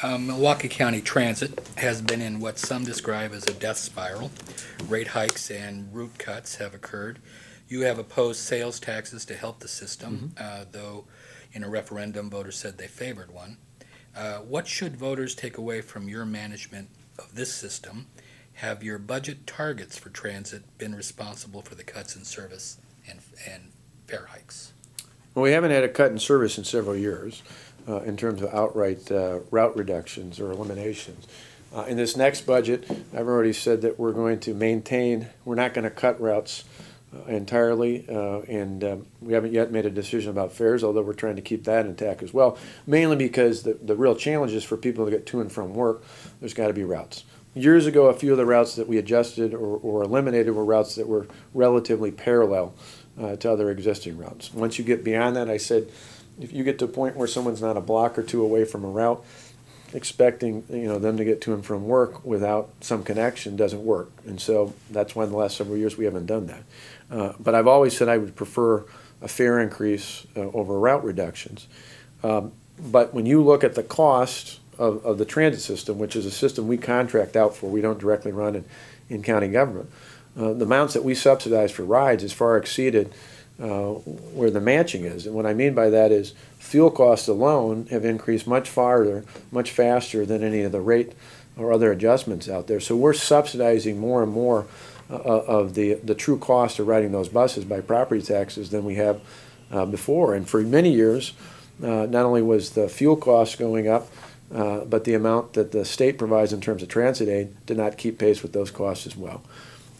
Milwaukee County Transit has been in what some describe as a death spiral. Rate hikes and route cuts have occurred. You have opposed sales taxes to help the system, though in a referendum voters said they favored one. What should voters take away from your management of this system? Have your budget targets for transit been responsible for the cuts in service and fare hikes? Well, we haven't had a cut in service in several years in terms of outright route reductions or eliminations. In this next budget, I've already said that we're going to maintain, we're not going to cut routes entirely, and we haven't yet made a decision about fares, although we're trying to keep that intact as well, mainly because the real challenge is for people to get to and from work. There's got to be routes. Years ago, a few of the routes that we adjusted or eliminated were routes that were relatively parallel to other existing routes. Once you get beyond that, I said, if you get to a point where someone's not a block or two away from a route, expecting them to get to and from work without some connection doesn't work. And so that's why in the last several years we haven't done that. But I've always said I would prefer a fare increase over route reductions. But when you look at the cost of the transit system, which is a system we contract out for, we don't directly run in county government, the amounts that we subsidize for rides is far exceeded where the matching is. And what I mean by that is fuel costs alone have increased much farther, much faster than any of the rate or other adjustments out there. So we're subsidizing more and more of the true cost of riding those buses by property taxes than we have before. And for many years, not only was the fuel cost going up, but the amount that the state provides in terms of transit aid did not keep pace with those costs as well.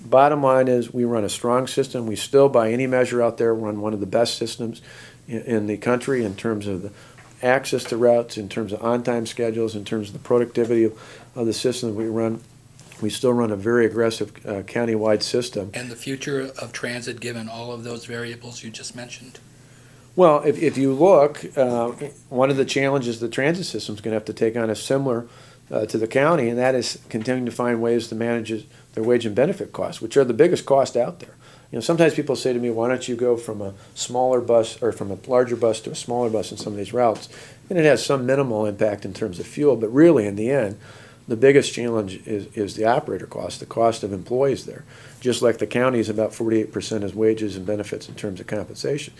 Bottom line is we run a strong system. We still, by any measure out there, run one of the best systems in the country in terms of the access to routes, in terms of on-time schedules, in terms of the productivity of the system we run. We still run a very aggressive county-wide system. And the future of transit, given all of those variables you just mentioned? Well, if you look, one of the challenges the transit system is going to have to take on is similar to the county, and that is continuing to find ways to manage their wage and benefit costs, which are the biggest cost out there. Sometimes people say to me, why don't you go from a smaller bus or from a larger bus to a smaller bus in some of these routes? And it has some minimal impact in terms of fuel, but really in the end, the biggest challenge is the operator cost, the cost of employees there. Just like the county is about 48% as wages and benefits in terms of compensation.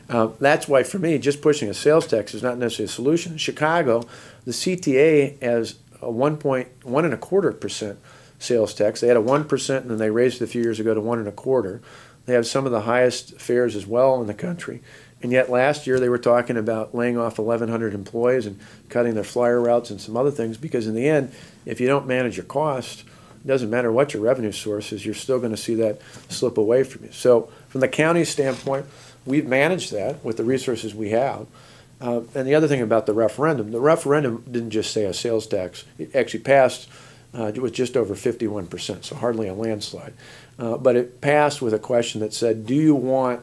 That's why, for me, just pushing a sales tax is not necessarily a solution. In Chicago, the CTA has a 1.25% sales tax. They had a 1%, and then they raised it a few years ago to 1.25%. They have some of the highest fares as well in the country. And yet last year they were talking about laying off 1,100 employees and cutting their flyer routes and some other things, because in the end, if you don't manage your cost, it doesn't matter what your revenue source is, you're still going to see that slip away from you. So from the county's standpoint, we've managed that with the resources we have. And the other thing about the referendum didn't just say a sales tax. It actually passed, it was just over 51%, so hardly a landslide. But it passed with a question that said, do you want,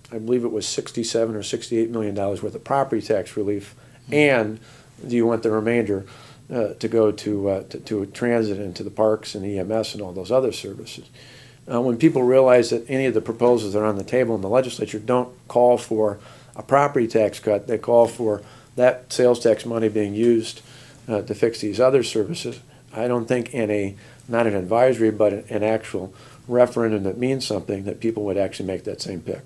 I believe it was $67 or $68 million worth of property tax relief, and do you want the remainder to go to transit and to the parks and EMS and all those other services? When people realize that any of the proposals that are on the table in the legislature don't call for a property tax cut, they call for that sales tax money being used to fix these other services, I don't think in not an advisory, but an actual referendum that means something, that people would actually make that same pick.